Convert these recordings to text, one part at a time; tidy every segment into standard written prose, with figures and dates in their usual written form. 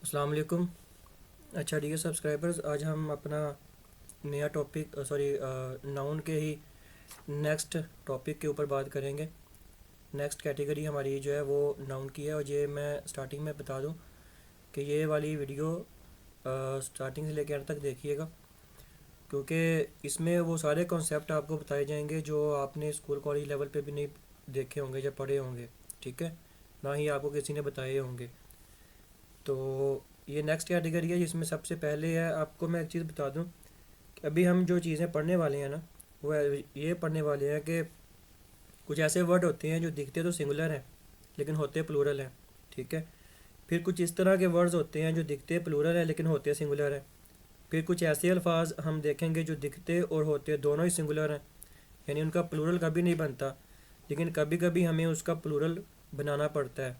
अस्सलाम वालेकुम। अच्छा ठीक है सब्सक्राइबर्स, आज हम अपना नया टॉपिक नाउन के ही नेक्स्ट टॉपिक के ऊपर बात करेंगे। नेक्स्ट कैटेगरी हमारी जो है वो नाउन की है, और ये मैं स्टार्टिंग में बता दूं कि ये वाली वीडियो स्टार्टिंग से लेकर अंत तक देखिएगा, क्योंकि इसमें वो सारे कॉन्सेप्ट आपको बताए जाएंगे जो आपने स्कूल कॉलेज लेवल पे भी नहीं देखे होंगे या पढ़े होंगे। ठीक है, ना ही आपको किसी ने बताए होंगे। तो ये नेक्स्ट कैटेगरी है, जिसमें सबसे पहले है, आपको मैं एक चीज़ बता दूं कि अभी हम जो चीज़ें पढ़ने वाले हैं ना, वो ये पढ़ने वाले हैं कि कुछ ऐसे वर्ड होते हैं जो दिखते तो सिंगुलर हैं लेकिन होते प्लूरल हैं। ठीक है, फिर कुछ इस तरह के वर्ड्स होते हैं जो दिखते प्लूरल हैं लेकिन होते सिंगुलर हैं। फिर कुछ ऐसे अल्फाज हम देखेंगे जो दिखते और होते दोनों ही सिंगुलर हैं, यानी उनका प्लूरल कभी नहीं बनता, लेकिन कभी कभी हमें उसका प्लूरल बनाना पड़ता है।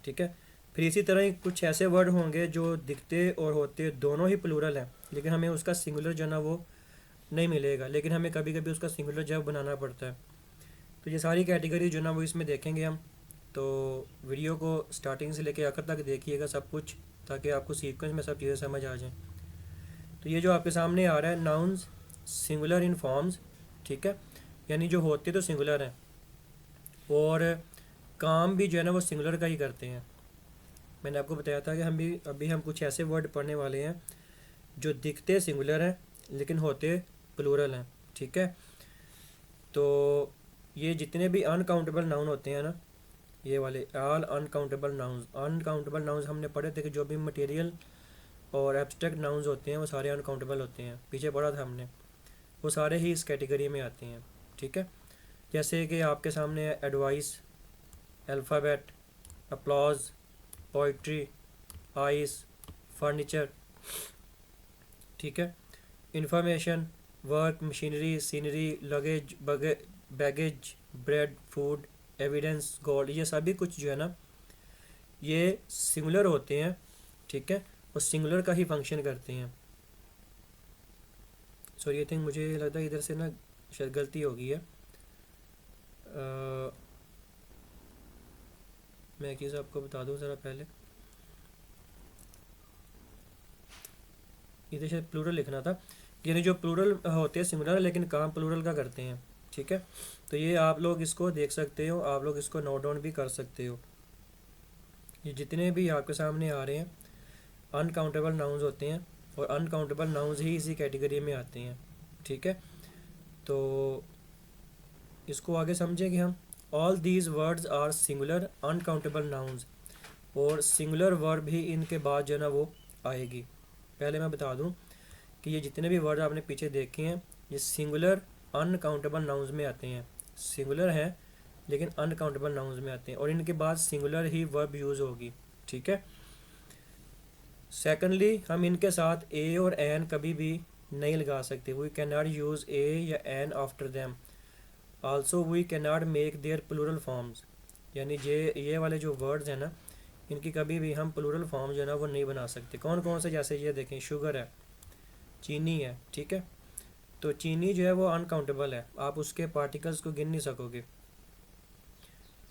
ठीक है, फिर इसी तरह ही कुछ ऐसे वर्ड होंगे जो दिखते और होते दोनों ही प्लूरल हैं, लेकिन हमें उसका सिंगुलर जो है ना वो नहीं मिलेगा, लेकिन हमें कभी कभी उसका सिंगुलर जब बनाना पड़ता है। तो ये सारी कैटेगरी जो ना वो इसमें देखेंगे हम। तो वीडियो को स्टार्टिंग से लेकर आखिर तक देखिएगा सब कुछ, ताकि आपको सीक्वेंस में सब चीज़ें समझ आ जाएं। तो ये जो आपके सामने आ रहा है, नाउन्स सिंगुलर इन फॉर्म्स। ठीक है, यानी जो होते तो सिंगुलर हैं और काम भी जो है ना वो सिंगुलर का ही करते हैं। मैंने आपको बताया था कि अभी हम कुछ ऐसे वर्ड पढ़ने वाले हैं जो दिखते सिंगुलर हैं लेकिन होते प्लूरल हैं। ठीक है, तो ये जितने भी अनकाउंटेबल नाउन होते हैं ना, ये वाले ऑल अनकाउंटेबल नाउन्स हमने पढ़े थे कि जो भी मटेरियल और एब्स्ट्रैक्ट नाउन्स होते हैं वो सारे अनकाउंटेबल होते हैं, पीछे पढ़ा था हमने। वो सारे ही इस कैटेगरी में आते हैं। ठीक है, जैसे कि आपके सामने है advice, alphabet, applause, poetry, ice, furniture. ठीक है, information, work, machinery, scenery, luggage, baggage, bread, food, evidence, gold, ये सभी कुछ जो है ना ये सिंगुलर होते हैं। ठीक है, और सिंगुलर का ही फंक्शन करते हैं। सॉरी आई थिंक मुझे लगता है इधर से ना शायद गलती हो गई है। मैं एक चीज़ आपको बता दूं ज़रा पहले, इधर शायद प्लूरल लिखना था, यानी जो प्लूरल होते हैं सिंगुलर लेकिन काम प्लूरल का करते हैं। ठीक है, तो ये आप लोग इसको देख सकते हो, आप लोग इसको नोट डाउन भी कर सकते हो। ये जितने भी आपके सामने आ रहे हैं अनकाउंटेबल नाउन्स होते हैं, और अनकाउंटेबल नाउन्स ही इसी कैटेगरी में आते हैं। ठीक है, तो इसको आगे समझेंगे हम। All these words are singular uncountable nouns, और सिंगुलर वर्ब ही इनके बाद जो है ना वो आएगी। पहले मैं बता दूं कि ये जितने भी वर्ड आपने पीछे देखे हैं ये सिंगुलर अनकाउंटेबल नाउन्स में आते हैं। सिंगुलर है लेकिन अनकाउंटेबल नाउन्स में आते हैं, और इनके बाद सिंगुलर ही वर्ब यूज़ होगी। ठीक है, सेकेंडली हम इनके साथ ए और एन कभी भी नहीं लगा सकते। We can not use a या an after them. Also we can not make their plural forms, यानी ये वाले जो वर्ड्स हैं ना इनकी कभी भी हम प्लूरल फॉर्म जो है ना वो नहीं बना सकते। कौन कौन से, जैसे ये देखें, शुगर है, चीनी है। ठीक है, तो चीनी जो है वो अनकाउंटेबल है, आप उसके पार्टिकल्स को गिन नहीं सकोगे।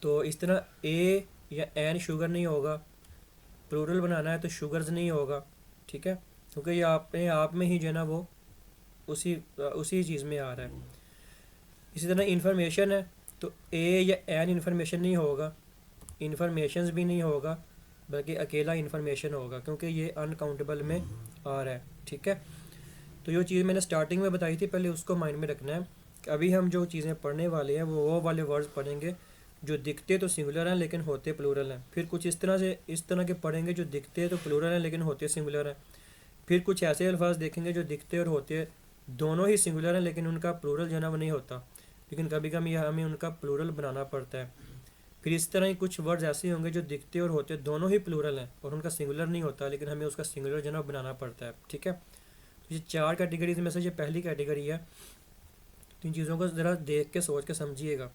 तो इस तरह ए या एन शुगर नहीं होगा, प्लूरल बनाना है तो शुगर्स नहीं होगा। ठीक है, क्योंकि ये अपने आप में ही जो है ना वो उसी उसी चीज़ में आ रहा है। इसी तरह इंफॉर्मेशन है तो ए या एन इंफॉर्मेशन नहीं होगा, इंफॉर्मेशंस भी नहीं होगा, बल्कि अकेला इंफॉर्मेशन होगा, क्योंकि ये अनकाउंटेबल में आ रहा है। ठीक है, तो जो चीज़ मैंने स्टार्टिंग में बताई थी पहले उसको माइंड में रखना है कि अभी हम जो चीज़ें पढ़ने वाले हैं वो वाले वर्ड्स पढ़ेंगे जो दिखते तो सिंगुलर हैं लेकिन होते प्लूरल हैं। फिर कुछ इस तरह के पढ़ेंगे जो दिखते तो प्लूरल हैं लेकिन होते सिंगुलर हैं। फिर कुछ ऐसे अल्फाज देखेंगे जो दिखते और होते दोनों ही सिंगुलर हैं लेकिन उनका प्लूरल जो है ना वो नहीं होता, लेकिन कभी कभी हमें उनका प्लूरल बनाना पड़ता है। फिर इस तरह ही कुछ वर्ड्स ऐसे होंगे जो दिखते और होते दोनों ही प्लूरल हैं और उनका सिंगुलर नहीं होता, लेकिन हमें उसका सिंगुलर जो है ना बनाना पड़ता है। ठीक है, तो ये चार कैटेगरीज में से ये पहली कैटेगरी है। तो इन चीज़ों को ज़रा देख के सोच के समझिएगा।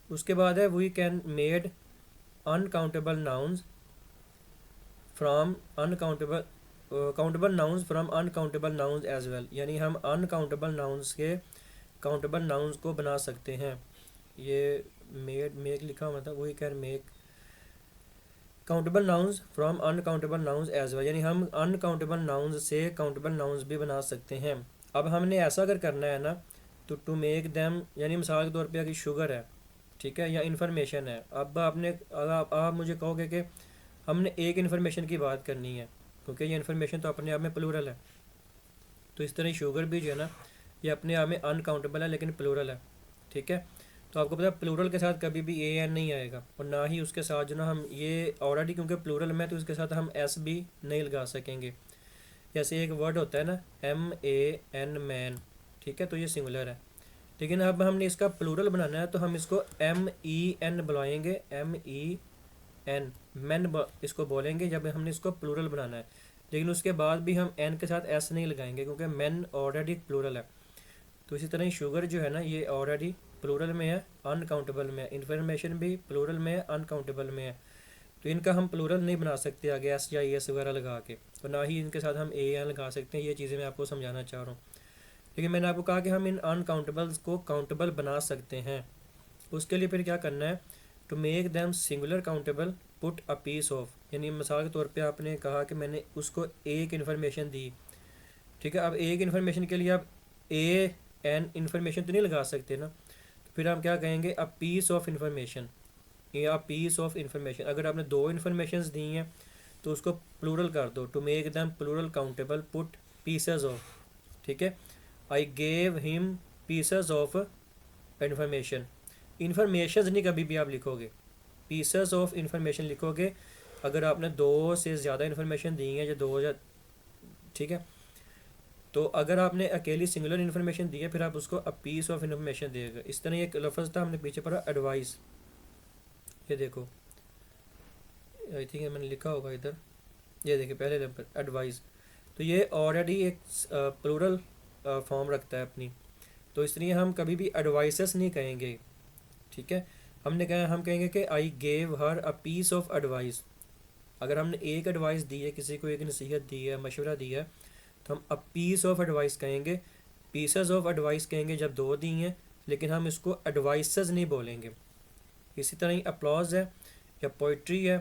उसके बाद है we can made uncountable nouns from uncountable countable nouns from uncountable nouns as well, यानी हम अनकाउंटेबल नाउन्स के काउंटेबल नाउन्स को बना सकते हैं। ये मेड मेक लिखा हुआ था, we can make countable nouns from uncountable nouns as well, यानी हम अनकाउंटेबल नाउन्स से काउंटेबल नाउन्स भी बना सकते हैं। अब हमने ऐसा अगर करना है ना, तो टू मेक देम, यानी मिसाल के तौर पे अगर शुगर है, ठीक है, या इन्फॉर्मेशन है। अब आपने, अगर आप मुझे कहोगे कि हमने एक इन्फॉर्मेशन की बात करनी है, क्योंकि ये इन्फॉर्मेशन तो अपने आप में प्लूरल है, तो इस तरह शुगर भी जो है ना, ये अपने आप में अनकाउंटेबल है लेकिन प्लूरल है, ठीक है। तो आपको पता है प्लूरल के साथ कभी भी ए एन नहीं आएगा, और ना ही उसके साथ जो ना हम ये ऑलरेडी क्योंकि प्लूरल में, तो उसके साथ हम एस भी नहीं लगा सकेंगे। जैसे एक वर्ड होता है ना, एम ए एन मैन, ठीक है, तो ये सिंगुलर है, लेकिन अब हमने इसका प्लूरल बनाना है, तो हम इसको एम ई एन बुलाएंगे, एम ई एन मैन इसको बोलेंगे जब हमने इसको प्लूरल बनाना है। लेकिन उसके बाद भी हम एन के साथ एस नहीं लगाएंगे, क्योंकि मैन ऑलरेडी प्लूरल है। तो इसी तरह शुगर जो है ना, ये ऑलरेडी प्लूरल में है, अनकाउंटेबल में है। इन्फॉर्मेशन भी प्लूरल में है, अनकाउंटेबल में है। तो इनका हम प्लूरल नहीं बना सकते आगे एस या एस वगैरह लगा के, और ना ही इनके साथ हम ए एन लगा सकते हैं। ये चीज़ें मैं आपको समझाना चाह रहा हूँ। लेकिन मैंने आपको कहा कि हम इन अनकाउंटेबल्स को काउंटेबल बना सकते हैं। उसके लिए फिर क्या करना है, to make them singular countable put a piece of, यानी मिसाल के तौर पे आपने कहा कि मैंने उसको एक इन्फॉर्मेशन दी, ठीक है। अब एक इन्फॉर्मेशन के लिए आप ए एन इन्फॉर्मेशन तो नहीं लगा सकते ना, तो फिर हम क्या कहेंगे, अ पीस ऑफ इन्फॉर्मेशन या पीस ऑफ इन्फॉर्मेशन। अगर आपने दो इन्फॉर्मेशन दी हैं तो उसको प्लूरल कर दो, to make them plural countable put pieces of, ठीक है। I gave him pieces of information. Information नहीं कभी भी आप लिखोगे, पीसेस ऑफ इंफॉर्मेशन लिखोगे अगर आपने दो से ज़्यादा इन्फॉर्मेशन दी है, जो दो या, ठीक है। तो अगर आपने अकेली सिंगुलर इन्फॉर्मेशन दी है, फिर आप उसको अ पीस ऑफ इन्फॉर्मेशन देगा। इस तरह एक लफ्ज़ था, हमने पीछे पढ़ा एडवाइस, ये देखो, आई थिंक मैंने लिखा होगा इधर, ये देखिए पहले नंबर एडवाइस। तो ये ऑलरेडी एक प्लूरल फॉर्म रखता है अपनी, तो इसलिए हम कभी भी एडवाइसेस नहीं कहेंगे, ठीक है। हमने कहा, हम कहेंगे कि I gave her a piece of advice. अगर हमने एक एडवाइस दी है, किसी को एक नसीहत दी है, मशवरा दिया है, तो हम अ पीस ऑफ एडवाइस कहेंगे। पीसेस ऑफ एडवाइस कहेंगे जब दो दी हैं, लेकिन हम इसको एडवाइसेस नहीं बोलेंगे। इसी तरह ही अपलॉज है या पोइट्री है,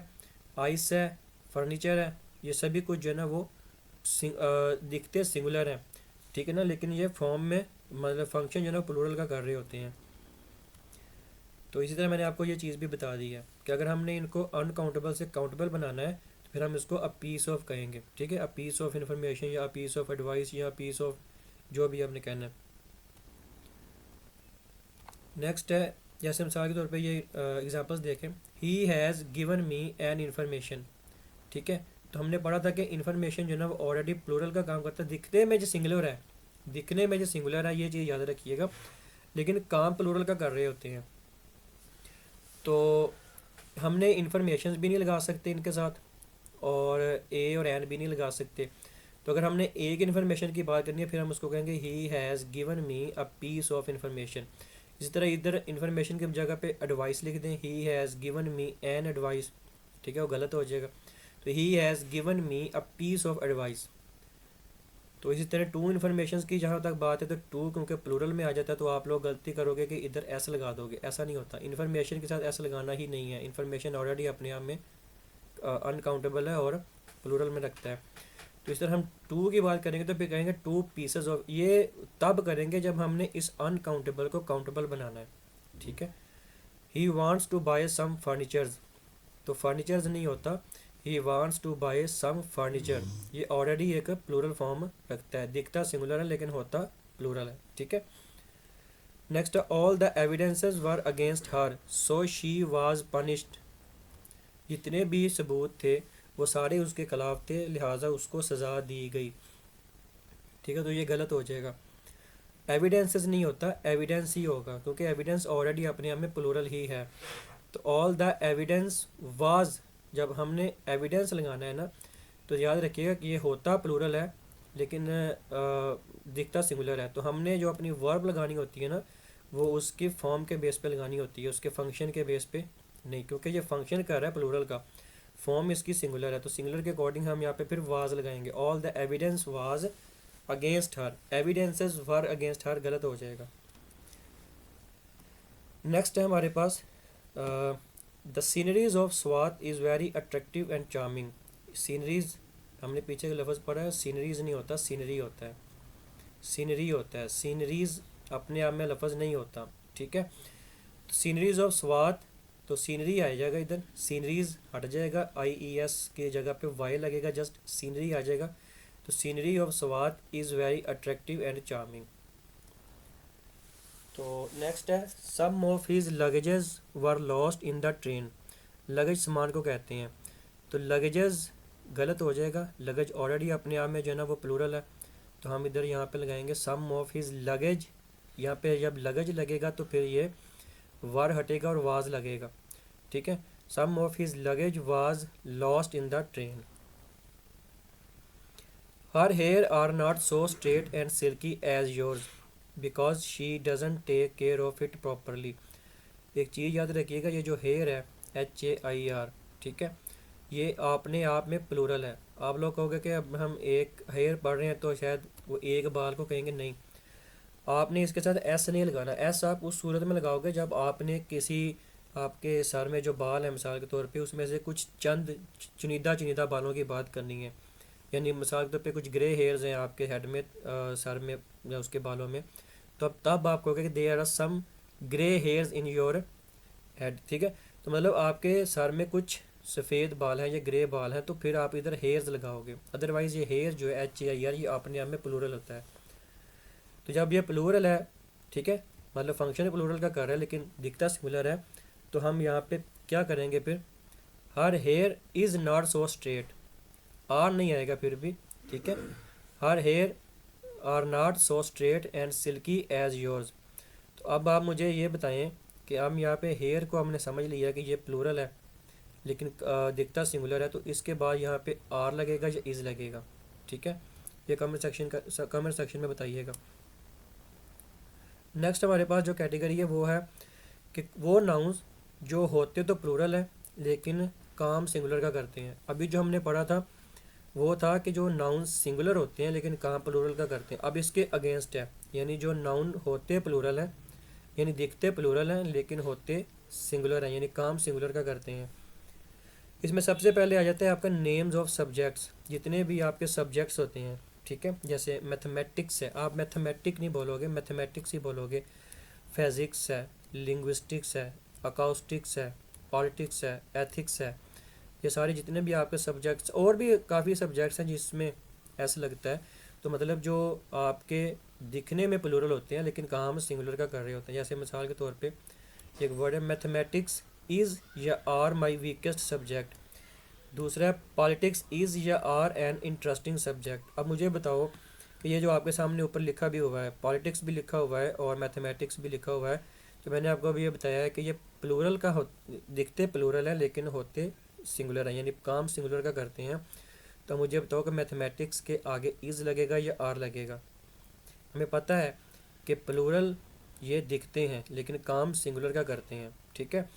आइस है, फर्नीचर है, ये सभी कुछ जो है ना वो दिखते सिंगुलर हैं, ठीक है ना, लेकिन ये फॉर्म में मतलब फंक्शन जो है ना प्लूरल का कर रहे होते हैं। तो इसी तरह मैंने आपको ये चीज़ भी बता दी है कि अगर हमने इनको अनकाउंटेबल से काउंटेबल बनाना है, तो फिर हम इसको अ पीस ऑफ कहेंगे, ठीक है, अ पीस ऑफ इन्फॉर्मेशन या अ पीस ऑफ एडवाइस या पीस ऑफ जो भी आपने कहना है। नेक्स्ट है, जैसे मिसाल के तौर पे ये एग्जांपल्स देखें, ही has given me an information, ठीक है। तो हमने पढ़ा था कि इन्फॉर्मेशन जो है ना वो ऑलरेडी प्लूरल का काम करता है, दिखने में जो सिंगुलर है, दिखने में जो सिंगुलर है, ये चीज़ याद रखिएगा, लेकिन काम प्लूरल का कर रहे होते हैं। तो हमने इन्फॉर्मेशन भी नहीं लगा सकते इनके साथ, और ए और एन भी नहीं लगा सकते। तो अगर हमने एक इन्फॉर्मेशन की बात करनी है, फिर हम उसको कहेंगे he has given me a piece of information. इसी तरह इधर इन्फॉर्मेशन की जगह पे एडवाइस लिख दें, he has given me an advice, ठीक है, वो गलत हो जाएगा। तो he has given me a piece of advice. तो इसी तरह टू इन्फॉर्मेशन की जहाँ तक बात है, तो टू क्योंकि प्लूरल में आ जाता है, तो आप लोग गलती करोगे कि इधर एस लगा दोगे, ऐसा नहीं होता। इन्फॉर्मेशन के साथ एस लगाना ही नहीं है, इन्फॉर्मेशन ऑलरेडी अपने आप में अनकाउंटेबल है और प्लूरल में रखता है। तो इस तरह हम टू की बात करेंगे तो फिर कहेंगे टू पीसेस ऑफ, ये तब करेंगे जब हमने इस अनकाउंटेबल को काउंटेबल बनाना है, ठीक है। He wants to buy some furnitures, तो फर्नीचर्स नहीं होता, he wants to buy some furniture, ये ऑलरेडी एक प्लूरल फॉर्म रखता है, दिखता सिंगुलर है लेकिन होता प्लूरल है, ठीक है। Next, all the evidences were against her so she was punished, जितने भी सबूत थे वो सारे उसके खिलाफ थे, लिहाजा उसको सज़ा दी गई, ठीक है। तो ये गलत हो जाएगा, एविडेंसेस नहीं होता, एविडेंस ही होगा, क्योंकि एविडेंस ऑलरेडी अपने आप में प्लूरल ही है। तो ऑल द एविडेंस वाज, जब हमने एविडेंस लगाना है ना, तो याद रखिएगा कि ये होता प्लूरल है लेकिन दिखता सिंगुलर है। तो हमने जो अपनी वर्ब लगानी होती है ना, वो उसकी फॉर्म के बेस पे लगानी होती है, उसके फंक्शन के बेस पे नहीं, क्योंकि ये फंक्शन कर रहा है प्लूरल का, फॉर्म इसकी सिंगुलर है, तो सिंगुलर के अकॉर्डिंग हम यहाँ पे फिर वाज लगाएंगे। All the evidence was against her, evidences were against her गलत हो जाएगा। नेक्स्ट है हमारे पास the sceneries of Swat is very attractive and charming. Sceneries हमने पीछे का लफ्ज़ पढ़ा है, सीनरीज नहीं होता, सीनरी होता है, सीनरी होता है, सीनरीज अपने आप में लफ्ज़ नहीं होता, ठीक है। सीनरीज ऑफ स्वात, तो सीनरी आ जाएगा इधर, सीनरीज हट जाएगा, IES के जगह पे वाई लगेगा, जस्ट सीनरी आ जाएगा। तो scenery of Swat is very attractive and charming. तो नेक्स्ट है some of his luggages were lost in the train. Luggage सामान को कहते हैं, तो लगेजेस गलत हो जाएगा, लगेज ऑलरेडी अपने आप में जो है ना वो प्लूरल है, तो हम इधर यहाँ पे लगाएंगे सम ऑफ हिज लगेज। यहाँ पे जब लगेज लगेगा तो फिर ये वर हटेगा और वाज लगेगा, ठीक है। Some of his luggage was lost in the train. Her hair are not so straight and silky as yours because she doesn't take care of it properly. एक चीज़ याद रखिएगा, ये जो हेयर है HAIR, ठीक है, ये अपने आप में प्लूरल है। आप लोग कहोगे कि अब हम एक हेयर पढ़ रहे हैं तो शायद वो एक बाल को कहेंगे, नहीं, आपने इसके साथ S नहीं लगाना। S आप उस सूरत में लगाओगे जब आपने किसी आपके सर में जो बाल है मिसाल के तौर पे उसमें से कुछ चंद चुनिंदा चुनिंदा बालों की बात करनी है, यानी मिसाल के तौर पे कुछ ग्रे हेयर्स हैं आपके हेड में, सर में या उसके बालों में, तो अब तब आप कहोगे कि there are some grey hairs in your head, ठीक है। तो मतलब आपके सर में कुछ सफ़ेद बाल हैं या ग्रे बाल हैं, तो फिर आप इधर हेयर्स लगाओगे, अदरवाइज़ ये हेयर जो है HAIR ये अपने आप में प्लूरल होता है। तो जब ये प्लूरल है, ठीक है, मतलब फंक्शन प्लूरल का कर रहा है लेकिन दिखता सिमिलर है, तो हम यहाँ पे क्या करेंगे फिर, her hair is not so straight, are नहीं आएगा फिर भी, ठीक है। Her hair are not so straight and silky as yours. तो अब आप मुझे ये बताएं कि हम यहाँ पे हेयर को हमने समझ लिया कि ये प्लूरल है लेकिन दिखता सिंगुलर है, तो इसके बाद यहाँ पे आर लगेगा या इज़ लगेगा, ठीक है। ये कमेंट सेक्शन में बताइएगा। नेक्स्ट हमारे पास जो कैटेगरी है वो है कि वो नाउन्स जो होते तो प्लूरल है लेकिन काम सिंगुलर का करते हैं। अभी जो हमने पढ़ा था वो था कि जो नाउन सिंगुलर होते हैं लेकिन काम प्लूरल का करते हैं। अब इसके अगेंस्ट है, यानी जो नाउन होते प्लूरल है, यानी दिखते प्लूरल हैं लेकिन होते सिंगुलर हैं, यानी काम सिंगुलर का करते हैं। इसमें सबसे पहले आ जाता है आपका नेम्स ऑफ सब्जेक्ट्स, जितने भी आपके सब्जेक्ट्स होते हैं, ठीक है। जैसे मैथमेटिक्स है, आप मैथमेटिक नहीं बोलोगे, मैथमेटिक्स ही बोलोगे। फिजिक्स है, लिंग्विस्टिक्स है, अकाउस्टिक्स है, पॉलिटिक्स है, एथिक्स है, ये सारे जितने भी आपके सब्जेक्ट्स, और भी काफ़ी सब्जेक्ट्स हैं जिसमें ऐसा लगता है, तो मतलब जो आपके दिखने में प्लूरल होते हैं लेकिन काम सिंगुलर का कर रहे होते हैं। जैसे मिसाल के तौर पे एक वर्ड है मैथमेटिक्स इज़ या आर माई वीकेस्ट सब्जेक्ट, दूसरा है पॉलिटिक्स इज़ या आर एन इंटरेस्टिंग सब्जेक्ट। अब मुझे बताओ कि ये जो आपके सामने ऊपर लिखा भी हुआ है, पॉलिटिक्स भी लिखा हुआ है और मैथमेटिक्स भी लिखा हुआ है, तो मैंने आपको अभी ये बताया है कि ये प्लूरल का दिखते प्लूरल है लेकिन होते सिंगुलर है, यानी काम सिंगुलर का करते हैं। तो मुझे बताओ कि मैथमेटिक्स के आगे इज़ लगेगा या आर लगेगा। हमें पता है कि प्लूरल ये दिखते हैं लेकिन काम सिंगुलर का करते हैं, ठीक है।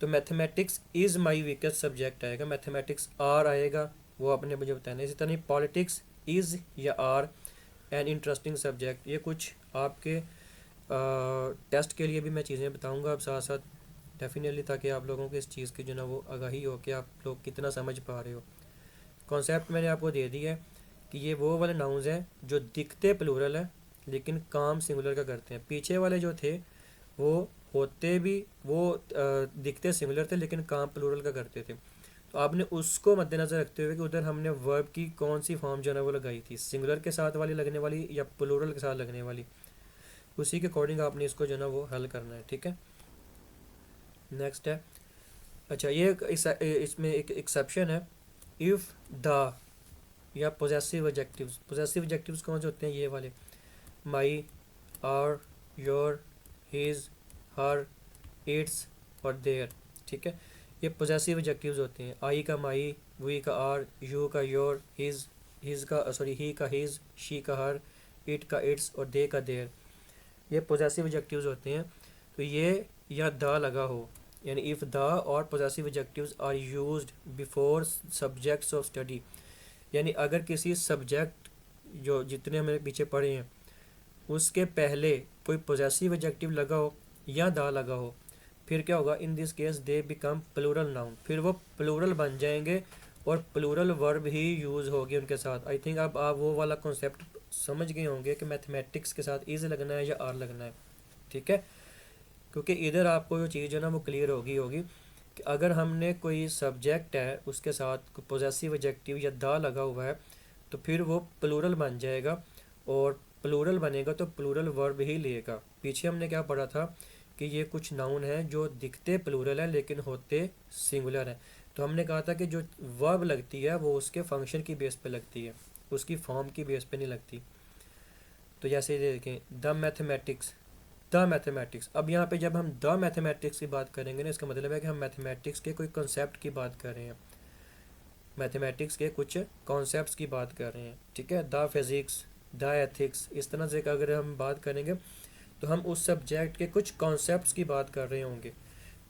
तो mathematics is my weakest subject आएगा, मैथमेटिक्स आर आएगा, वो आपने मुझे बताना है। इसी तरह पॉलिटिक्स इज़ या आर एन इंटरेस्टिंग सब्जेक्ट। ये कुछ आपके टेस्ट के लिए भी मैं चीज़ें बताऊँगा अब साथ साथ डेफिनेटली, ताकि आप लोगों को इस चीज़ की जो ना वो आगाही हो कि आप लोग कितना समझ पा रहे हो। कॉन्सेप्ट मैंने आपको दे दिया है कि ये वो वाले नाउन्स हैं जो दिखते प्लूरल है लेकिन काम सिंगुलर का करते हैं। पीछे वाले जो थे वो होते भी वो दिखते सिमिलर थे लेकिन काम प्लूरल का करते थे। तो आपने उसको मद्देनज़र रखते हुए कि उधर हमने वर्ब की कौन सी फॉर्म जो है वो लगाई थी, सिंगुलर के साथ वाली लगने वाली या प्लूरल के साथ लगने वाली, उसी के अकॉर्डिंग आपने इसको जो है ना वो हल करना है, ठीक है। नेक्स्ट है, अच्छा ये इसमें एक एक्सेप्शन है, इफ़ द या पोजेसिव एडजेक्टिव्स। पोजेसिव एडजेक्टिव्स कौन से होते हैं, ये वाले, my, our, your, his, her, its और देयर, ठीक है। ये पोजेसिव एडजेक्टिव्स होते हैं। आई का माई, वी का आर, यू का योर, हिज का सॉरी ही का हिज, शी का हर, इट का इट्स और दे का देयर, ये पोजेसिव एडजेक्टिव्स होते हैं। तो ये या द लगा हो, यानी if the or possessive adjectives are used before subjects of study, यानी अगर किसी सब्जेक्ट जो जितने हमने पीछे पढ़े हैं उसके पहले कोई पोजेसिव एडजेक्टिव लगा हो या दा लगा हो, फिर क्या होगा, in this case they become plural noun, फिर वो प्लूरल बन जाएंगे और प्लूरल वर्ब ही यूज़ होगी उनके साथ। आई थिंक अब आप वो वाला कॉन्सेप्ट समझ गए होंगे कि मैथमेटिक्स के साथ इज़ लगना है या आर लगना है, ठीक है। क्योंकि इधर आपको जो चीज़ है ना वो क्लियर होगी कि अगर हमने कोई सब्जेक्ट है उसके साथ पोजेसिव एडजेक्टिव या दा लगा हुआ है तो फिर वो प्लूरल बन जाएगा, और प्लूरल बनेगा तो प्लूरल वर्ब ही लेगा। पीछे हमने क्या पढ़ा था कि ये कुछ नाउन हैं जो दिखते प्लूरल है लेकिन होते सिंगुलर है। तो हमने कहा था कि जो वर्ब लगती है वो उसके फंक्शन की बेस पे लगती है, उसकी फॉर्म की बेस पे नहीं लगती। तो जैसे ये देखें द मैथमेटिक्स, द मैथमेटिक्स, अब यहाँ पे जब हम द मैथमेटिक्स की बात करेंगे ना, इसका मतलब है कि हम मैथमेटिक्स के कोई कॉन्सेप्ट की बात कर रहे हैं, मैथमेटिक्स के कुछ कॉन्सेप्ट्स की बात कर रहे हैं, ठीक है। द फिज़िक्स, द एथिक्स, इस तरह से अगर हम बात करेंगे तो हम उस सब्जेक्ट के कुछ कॉन्सेप्ट्स की बात कर रहे होंगे,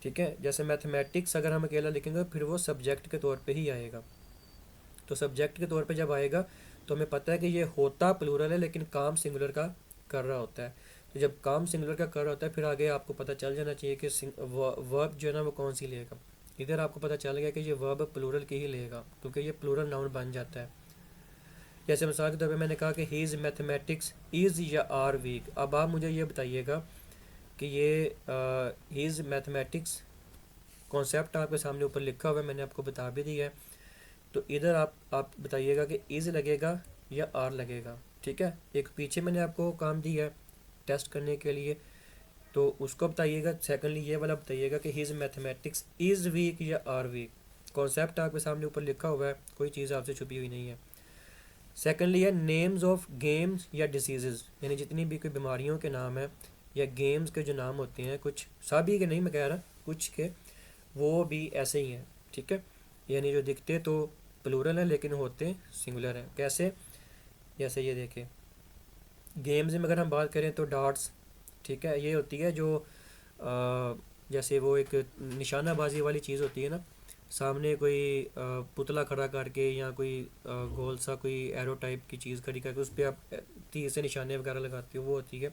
ठीक है। जैसे मैथमेटिक्स अगर हम अकेला लिखेंगे फिर वो सब्जेक्ट के तौर पे ही आएगा। तो सब्जेक्ट के तौर पे जब आएगा तो हमें पता है कि ये होता प्लूरल है लेकिन काम सिंगुलर का कर रहा होता है। तो जब काम सिंगुलर का कर रहा होता है फिर आगे आपको पता चल जाना चाहिए कि वर्ब जो है ना वो कौन सी लेगा। इधर आपको पता चल गया कि ये वर्ब प्लूरल की ही लेगा क्योंकि ये प्लूरल नाउन बन जाता है। जैसे मिसाल के तौर पे मैंने कहा कि ही इज़ मैथमेटिक्स इज़ या आर वीक। अब आप मुझे ये बताइएगा कि ये ही इज़ मैथमेटिक्स कॉन्सेप्ट आपके सामने ऊपर लिखा हुआ है, मैंने आपको बता भी दिया है। तो इधर आप बताइएगा कि इज़ लगेगा या आर लगेगा, ठीक है। एक पीछे मैंने आपको काम दिया है टेस्ट करने के लिए, तो उसको बताइएगा। सेकेंडली ये वाला बताइएगा कि हिज मैथमेटिक्स इज़ वीक या आर वीक। कॉन्सेप्ट आपके सामने ऊपर लिखा हुआ है, कोई चीज़ आपसे छुपी हुई नहीं है। सेकेंडली है नेम्स ऑफ गेम्स या डिसीज़, यानी जितनी भी कोई बीमारियों के नाम है या गेम्स के जो नाम होते हैं, कुछ सभी के नहीं मैं कह रहा, कुछ के वो भी ऐसे ही हैं, ठीक है। यानी जो दिखते तो प्लूरल है लेकिन होते सिंगुलर है। कैसे, जैसे ये देखें गेम्स में अगर हम बात करें तो डार्ट्स, ठीक है, ये होती है जो जैसे वो एक निशानाबाजी वाली चीज़ होती है ना, सामने कोई पुतला खड़ा करके या कोई गोल सा कोई एरो टाइप की चीज़ खड़ी करके उस पर आप तीर से निशाने वगैरह लगाते हो, वो होती है।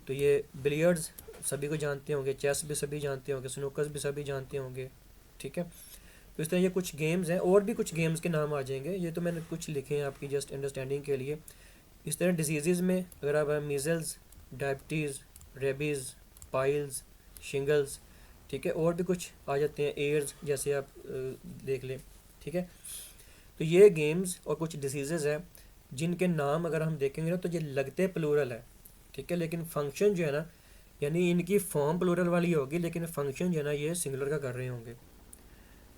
तो ये बिलियर्ड्स सभी को जानते होंगे, चेस भी सभी जानते होंगे, स्नूकर्स भी सभी जानते होंगे, ठीक है। तो इस तरह ये कुछ गेम्स हैं, और भी कुछ गेम्स के नाम आ जाएंगे, ये तो मैंने कुछ लिखे हैं आपकी जस्ट अंडरस्टैंडिंग के लिए। इस तरह डिजीज़ में अगर आप measles, diabetes, rabies, piles, shingles, ठीक है, और भी कुछ आ जाते हैं, एड्स जैसे आप देख लें, ठीक है। तो ये गेम्स और कुछ डिसीज़ हैं जिनके नाम अगर हम देखेंगे ना तो ये लगते प्लूरल है, ठीक है, लेकिन फंक्शन जो है ना, यानी इनकी फॉर्म प्लूरल वाली होगी लेकिन फंक्शन जो है ना ये सिंगुलर का कर रहे होंगे।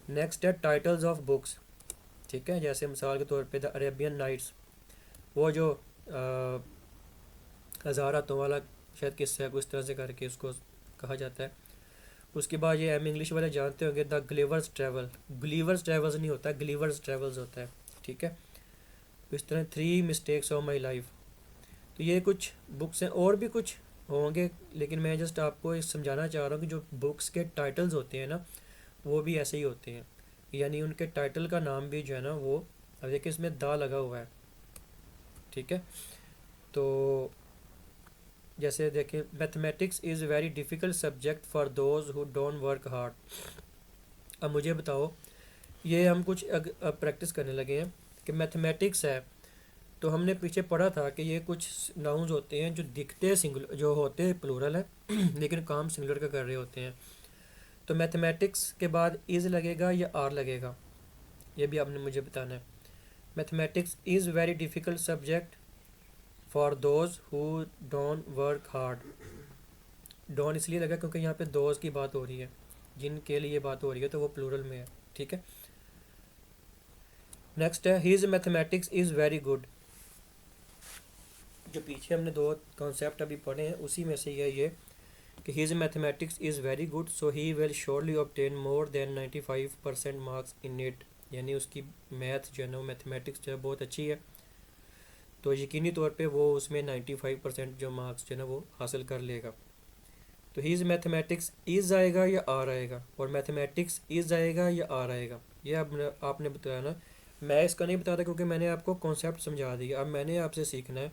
नेक्स्ट है टाइटल्स ऑफ बुक्स, ठीक है। जैसे मिसाल के तौर पे द अरेबियन नाइट्स, वो जो हज़ार रातों वाला शायद किस्सा है, उस तरह से करके उसको कहा जाता है। उसके बाद ये हम इंग्लिश वाले जानते होंगे द ग्लिवर्स ट्रैवल, ग्लीवर्स ट्रैवल्स नहीं होता, ग्लीवर्स ट्रैवल्स होता है, ठीक है। तो इस तरह 3 मिस्टेक्स ऑफ माई लाइफ। तो ये कुछ बुक्स हैं, और भी कुछ होंगे लेकिन मैं जस्ट आपको ये समझाना चाह रहा हूँ कि जो बुक्स के टाइटल्स होते हैं ना वो भी ऐसे ही होते हैं, यानी उनके टाइटल का नाम भी जो है ना वो, अब देखिए इसमें दा लगा हुआ है, ठीक है। तो जैसे देखिए mathematics is very difficult subject for those who don't work hard. अब मुझे बताओ, ये हम कुछ अब प्रैक्टिस करने लगे हैं कि मैथमेटिक्स है, तो हमने पीछे पढ़ा था कि ये कुछ नाउन्स होते हैं जो दिखते सिंगुलर, जो होते प्लूरल है लेकिन काम सिंगुलर का कर रहे होते हैं। तो मैथमेटिक्स के बाद इज़ लगेगा या आर लगेगा, ये भी आपने मुझे बताना है। Mathematics is very difficult subject for those who don't work hard. डॉन इसलिए लगा क्योंकि यहाँ पे दोज की बात हो रही है, जिनके लिए बात हो रही है तो वो प्लूरल में है, ठीक है। नेक्स्ट है his mathematics is very good. जो पीछे हमने दो कॉन्सेप्ट अभी पढ़े हैं उसी में से ये कि his mathematics is very good so he will surely obtain more than 95% marks in it, यानी उसकी मैथ जो है ना मैथमेटिक्स जो है बहुत अच्छी है, तो यकीनी तौर पे वो उसमें 95% जो मार्क्स जो है ना वो हासिल कर लेगा। तो हिज मैथमेटिक्स इज़ आएगा या आर आएगा, और मैथमेटिक्स इज़ आएगा या आर आएगा, ये आपने बताया ना। मैं इसका नहीं बताता क्योंकि मैंने आपको कॉन्सेप्ट समझा दिया। अब मैंने आपसे सीखना है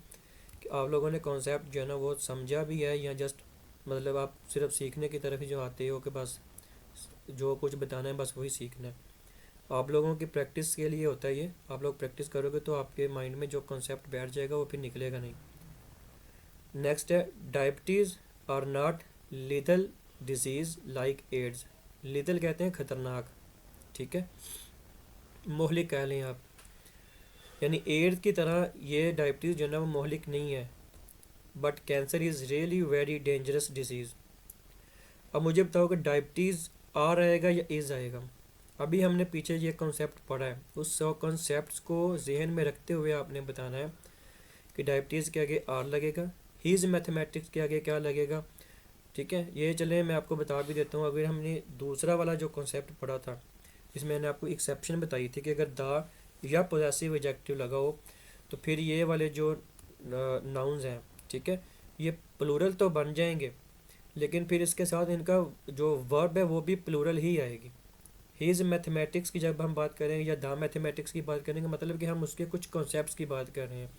कि आप लोगों ने कॉन्सेप्ट जो है ना वो समझा भी है या जस्ट मतलब आप सिर्फ सीखने की तरफ ही जो आते हो कि बस जो कुछ बताना है बस वही सीखना है। आप लोगों की प्रैक्टिस के लिए होता है ये, आप लोग प्रैक्टिस करोगे तो आपके माइंड में जो कॉन्सेप्ट बैठ जाएगा वो फिर निकलेगा नहीं। नेक्स्ट है diabetes are not lethal disease like AIDS. Lethal कहते हैं खतरनाक, ठीक है, मोहलिक कह लें आप, यानी एड्स की तरह ये डायबिटीज़ जो है ना वो मोहलिक नहीं है, but cancer is really very dangerous disease. अब मुझे बताओ कि डायबिटीज़ आर आएगा या इज़ आएगा। अभी हमने पीछे ये कॉन्सेप्ट पढ़ा है, उस कॉन्सेप्ट को जहन में रखते हुए आपने बताना है कि डायबिटीज़ के आगे आर लगेगा, हीज़ मैथमेटिक्स के आगे क्या लगेगा, ठीक है। ये चले मैं आपको बता भी देता हूँ। अगर हमने दूसरा वाला जो कॉन्सेप्ट पढ़ा था जिसमें मैंने आपको एक्सेप्शन बताई थी कि अगर द या पोजेसिव एडजेक्टिव लगा हो तो फिर ये वाले जो नाउन्स हैं, ठीक है, ये प्लूरल तो बन जाएंगे लेकिन फिर इसके साथ इनका जो वर्ब है वो भी प्लूरल ही आएगी। हीज़ मैथमेटिक्स की जब हम बात करेंगे या द मैथमेटिक्स की बात करेंगे मतलब कि हम उसके कुछ कॉन्सेप्ट्स की बात कर रहे हैं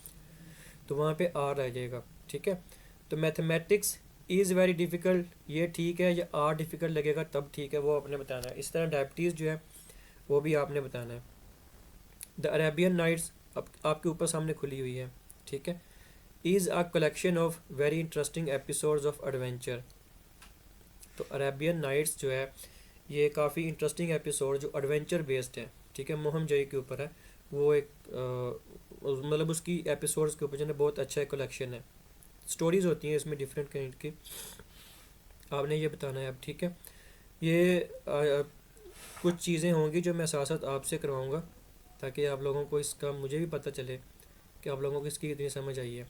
तो वहाँ पे आर आ जाएगा, ठीक है। तो मैथमेटिक्स इज़ वेरी डिफ़िकल्ट ये ठीक है, या आर डिफ़िकल्ट लगेगा तब ठीक है, वो आपने बताना है। इस तरह डायबिटीज़ जो है वो भी आपने बताना है। द अरेबियन नाइट्स आपके ऊपर सामने खुली हुई है, ठीक है, is a collection of very interesting episodes of adventure. तो अरेबियन नाइट्स जो है ये काफ़ी इंटरेस्टिंग एपिसोड जो एडवेंचर बेस्ड है, ठीक है, मोहम जई के ऊपर है, वो एक मतलब उसकी एपिसोड्स के ऊपर जो है बहुत अच्छा कलेक्शन है, स्टोरीज़ होती हैं इसमें डिफरेंट काइंड की, आपने ये बताना है अब, ठीक है। ये कुछ चीज़ें होंगी जो मैं साथ साथ आपसे करवाऊँगा ताकि आप लोगों को इसका मुझे भी पता चले कि आप लोगों को इसकी कितनी समझ आई है।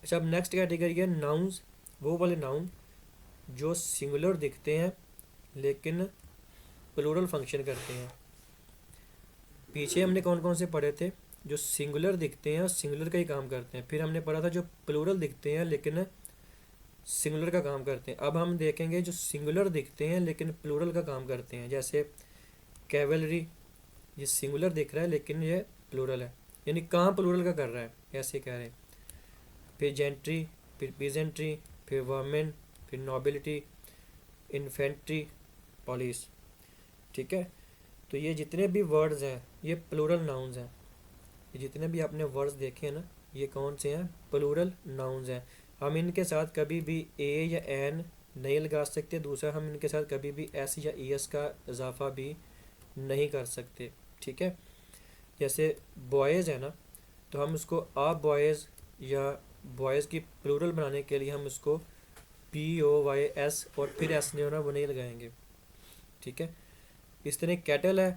अच्छा, अब नेक्स्ट कैटेगरी है नाउन्स, वो वाले नाउन जो सिंगुलर दिखते हैं लेकिन प्लूरल फंक्शन करते हैं। पीछे हमने कौन कौन से पढ़े थे, जो सिंगुलर दिखते हैं और सिंगुलर का ही काम करते हैं। फिर हमने पढ़ा था जो प्लूरल दिखते हैं लेकिन सिंगुलर का काम करते हैं। अब हम देखेंगे जो सिंगुलर दिखते हैं लेकिन प्लूरल का काम करते हैं, जैसे कैवलरी, ये सिंगुलर दिख रहा है लेकिन ये प्लूरल है, यानी काम प्लूरल का कर रहा है, ऐसे कह रहे हैं। फिर जेंट्री, फिर पीजेंट्री, फिर वर्मेन, फिर नोबिलिटी, इन्फेंट्री, पॉलिस, ठीक है। तो ये जितने भी वर्ड्स हैं ये प्लूरल नाउन्स हैं। ये जितने भी आपने वर्ड्स देखे हैं ना ये कौन से हैं, प्लूरल नाउन्स हैं। हम इनके साथ कभी भी ए या एन नहीं लगा सकते। दूसरा, हम इनके साथ कभी भी एस या ई एस का इजाफा भी नहीं कर सकते, ठीक है। जैसे बॉयज़ है ना तो हम उसको आ बॉयज़ या बॉयज़ की प्लूरल बनाने के लिए हम उसको पी ओ वाई एस और फिर एस नहीं होना वो नहीं लगाएंगे, ठीक है। इस तरह कैटल है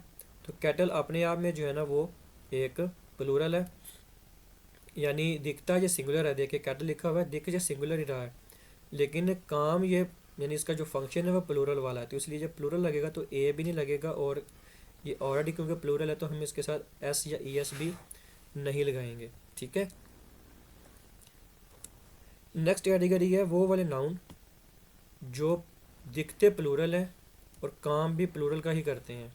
तो कैटल अपने आप में जो है ना वो एक प्लूरल है, यानी दिखता ये सिंगुलर है, देखिए कैटल लिखा हुआ है, दिख ये सिंगुलर ही रहा है लेकिन काम ये यानी इसका जो फंक्शन है वो प्लूरल वाला है। तो इसलिए जब प्लूरल लगेगा तो ए भी नहीं लगेगा और ये ऑलरेडी क्योंकि प्लूरल है तो हम इसके साथ एस या ई एस भी नहीं लगाएंगे, ठीक है। नेक्स्ट कैटेगरी है वो वाले नाउन जो दिखते प्लूरल है और काम भी प्लूरल का ही करते हैं।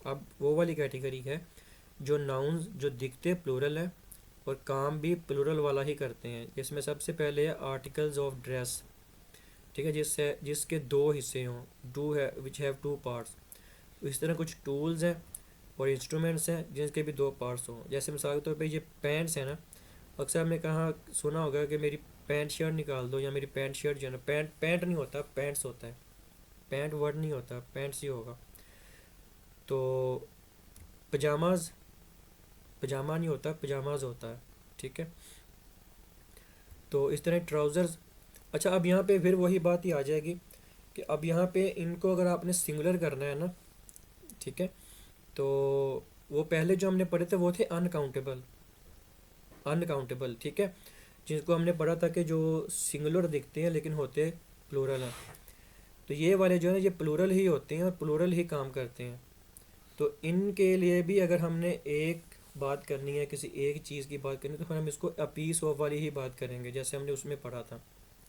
अब वो वाली कैटेगरी है जो नाउन्स जो दिखते प्लूरल है और काम भी प्लूरल वाला ही करते हैं। इसमें सबसे पहले है आर्टिकल्स ऑफ ड्रेस, ठीक है, जिसके दो हिस्से हों, डू है विच हैव टू पार्ट्स। इस तरह कुछ टूल्स हैं और इंस्ट्रूमेंट्स हैं जिनके भी दो पार्ट्स हों। जैसे मिसाल के तौर पे ये पैंट्स है ना, अक्सर हमने कहा सुना होगा कि मेरी पैंट शर्ट निकाल दो या मेरी पैंट शर्ट जो है ना, पैंट पैंट नहीं होता पैंट्स होता है, पैंट वर्ड नहीं होता पैंट्स ही होगा। तो पजामाज, पजामा नहीं होता पजामाज होता है, ठीक है। तो इस तरह ट्राउज़र्स। अच्छा, अब यहाँ पे फिर वही बात ही आ जाएगी कि अब यहाँ पे इनको अगर आपने सिंगुलर करना है ना, ठीक है, तो वो पहले जो हमने पढ़े थे वो थे अनकाउंटेबल, अनकाउंटेबल, ठीक है, जिनको हमने पढ़ा था कि जो सिंगुलर दिखते हैं लेकिन होते प्लूरल हैं। तो ये वाले जो है ना ये प्लूरल ही होते हैं और प्लूरल ही काम करते हैं। तो इनके लिए भी अगर हमने एक बात करनी है, किसी एक चीज़ की बात करनी है तो फिर हम इसको अ पीस ऑफ वाली ही बात करेंगे जैसे हमने उसमें पढ़ा था,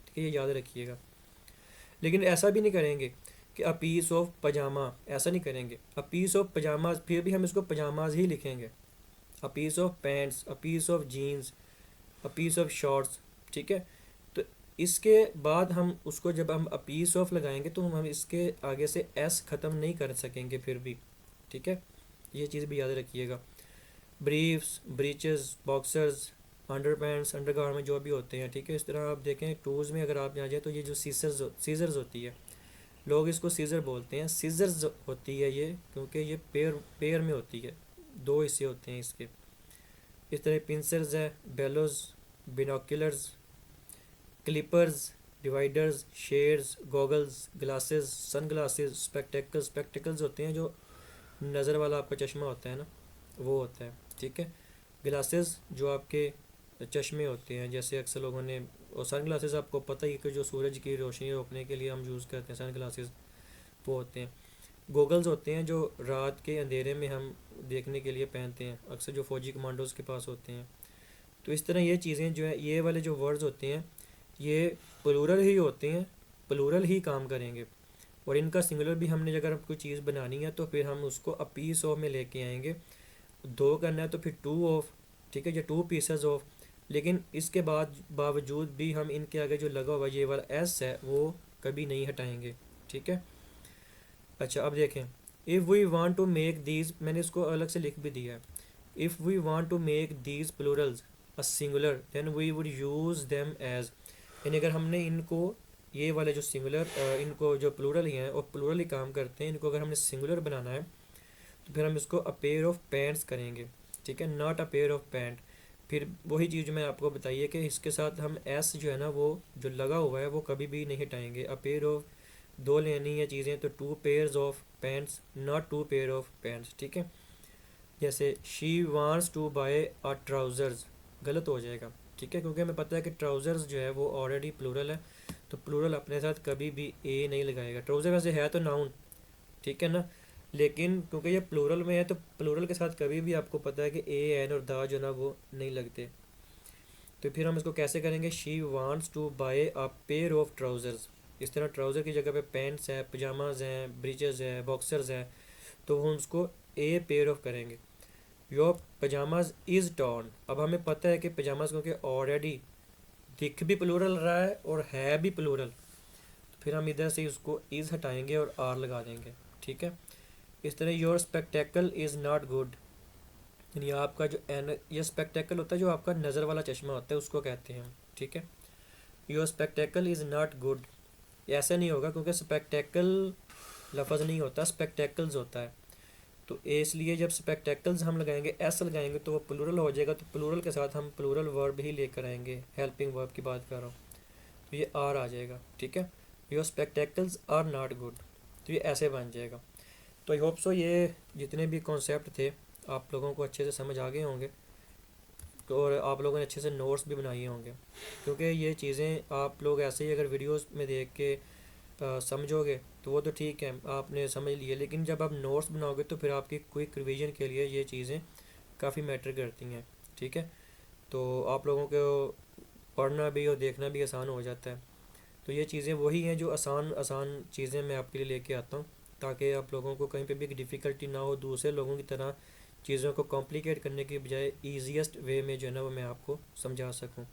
ठीक है, ये याद रखिएगा। लेकिन ऐसा भी नहीं करेंगे कि अ पीस ऑफ पजामा, ऐसा नहीं करेंगे। अ पीस ऑफ पजामाज फिर भी हम इसको पजामाज ही लिखेंगे। A piece of pants, a piece of jeans, a piece of shorts, ठीक है। तो इसके बाद हम उसको जब हम अ पीस ऑफ लगाएंगे तो हम इसके आगे से एस ख़त्म नहीं कर सकेंगे फिर भी, ठीक है। ये चीज़ भी याद रखिएगा। ब्रीफ्स, ब्रीचेस, बॉक्सर्स, अंडरपैंट्स, अंडरगारमेंट जो भी होते हैं, ठीक है। इस तरह आप देखें टूल्स में अगर आप यहाँ जाए तो ये जो सीजर्स होती है, लोग इसको सीज़र बोलते हैं, सीजर्स होती है ये, क्योंकि ये पेयर पेयर में होती है, दो हिस्से होते हैं इसके। इस तरह पिंसर्स है, bellows, binoculars, clippers, dividers, shades, goggles, glasses, sunglasses, spectacles, spectacles होते हैं जो नज़र वाला आपका चश्मा होता है ना, वो होता है, ठीक है। ग्लासेस जो आपके चश्मे होते हैं, जैसे अक्सर लोगों ने, और सन ग्लासेस आपको पता ही है कि जो सूरज की रोशनी रोकने के लिए हम यूज़ करते हैं सन ग्लासेस, वो होते हैं। गोगल्स होते हैं जो रात के अंधेरे में हम देखने के लिए पहनते हैं, अक्सर जो फ़ौजी कमांडोज़ के पास होते हैं। तो इस तरह ये चीज़ें जो है, ये वाले जो वर्ड्स होते हैं ये प्लूरल ही होते हैं, प्लूरल ही काम करेंगे। और इनका सिंगुलर भी हमने अगर कोई चीज़ बनानी है तो फिर हम उसको अ पीस ऑफ में लेके आएंगे। दो करना है तो फिर टू ऑफ, ठीक है, या टू पीसेस ऑफ। लेकिन इसके बाद बावजूद भी हम इनके आगे जो लगा हुआ ये वाला एस है वो कभी नहीं हटाएंगे, ठीक है। अच्छा अब देखें, if we want to make these, मैंने इसको अलग से लिख भी दिया है। If we want to make these plurals a singular then we would use them as, यानी अगर हमने इनको, ये वाले जो सिंगुलर, इनको जो प्लूरल ही हैं और प्लूरल ही काम करते हैं, इनको अगर हमने सिंगुलर बनाना है तो फिर हम इसको अ पेयर ऑफ पैंट्स करेंगे, ठीक है, not a pair of pant. फिर वही चीज़ जो मैं आपको बताई है कि इसके साथ हम एस जो है ना वो जो लगा हुआ है वो कभी भी नहीं हटाएंगे। अ पेयर ऑफ, दो लेनी है चीज़ें तो two pairs of pants, not two pair of pants, ठीक है। जैसे she wants to buy a trousers, गलत हो जाएगा, ठीक है, क्योंकि हमें पता है कि ट्राउज़र्स जो है वो ऑलरेडी प्लूरल है, तो प्लूरल अपने साथ कभी भी ए नहीं लगाएगा। ट्राउज़र वैसे है तो नाउन, ठीक है ना, लेकिन क्योंकि ये प्लूरल में है तो प्लूरल के साथ कभी भी आपको पता है कि ए एन और दा जो ना वो नहीं लगते। तो फिर हम इसको कैसे करेंगे, she wants to buy a pair of trousers. इस तरह ट्राउज़र की जगह पे पैंट्स है, पजामाज हैं, ब्रीचेस है, बॉक्सर्स हैं, तो हम उसको ए पेयर ऑफ करेंगे। योर पजामाज इज़ टॉर्न, अब हमें पता है कि पजामाज क्योंकि ऑलरेडी दिख भी प्लूरल रहा है और है भी प्लूरल, तो फिर हम इधर से उसको इज़ हटाएंगे और आर लगा देंगे, ठीक है। इस तरह your spectacle is not good, यानी आपका जो एन, ये स्पेक्टेकल होता है जो आपका नज़र वाला चश्मा होता है उसको कहते हैं हम, ठीक है। Your spectacle is not good, ऐसा नहीं होगा क्योंकि स्पेक्टेकल लफज नहीं होता, स्पेक्टेकल्स होता है। तो इसलिए जब स्पेक्टेकल्स हम लगाएंगे, एस लगाएंगे तो वो प्लूरल हो जाएगा, तो प्लूरल के साथ हम प्लूरल वर्ब ही लेकर आएंगे, हेल्पिंग वर्ब की बात कर रहा हूँ, तो ये आर आ जाएगा, ठीक है। Your spectacles are not good, तो ये ऐसे बन जाएगा। तो आई होप सो ये जितने भी कॉन्सेप्ट थे आप लोगों को अच्छे से समझ आ गए होंगे, तो और आप लोगों ने अच्छे से नोट्स भी बनाए होंगे, क्योंकि ये चीज़ें आप लोग ऐसे ही अगर वीडियोस में देख के समझोगे तो वो तो ठीक है आपने समझ लिए, लेकिन जब आप नोट्स बनाओगे तो फिर आपकी क्विक रिवीजन के लिए ये चीज़ें काफ़ी मैटर करती हैं, ठीक है। तो आप लोगों को पढ़ना भी और देखना भी आसान हो जाता है। तो ये चीज़ें वही हैं जो आसान आसान चीज़ें मैं आपके लिए लेके आता हूँ, ताकि आप लोगों को कहीं पे भी डिफ़िकल्टी ना हो, दूसरे लोगों की तरह चीज़ों को कॉम्प्लिकेट करने की बजाय ईजीएस्ट वे में जो है ना वो मैं आपको समझा सकूँ।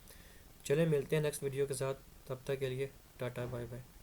चलें मिलते हैं नेक्स्ट वीडियो के साथ, तब तक के लिए टाटा बाय बाय।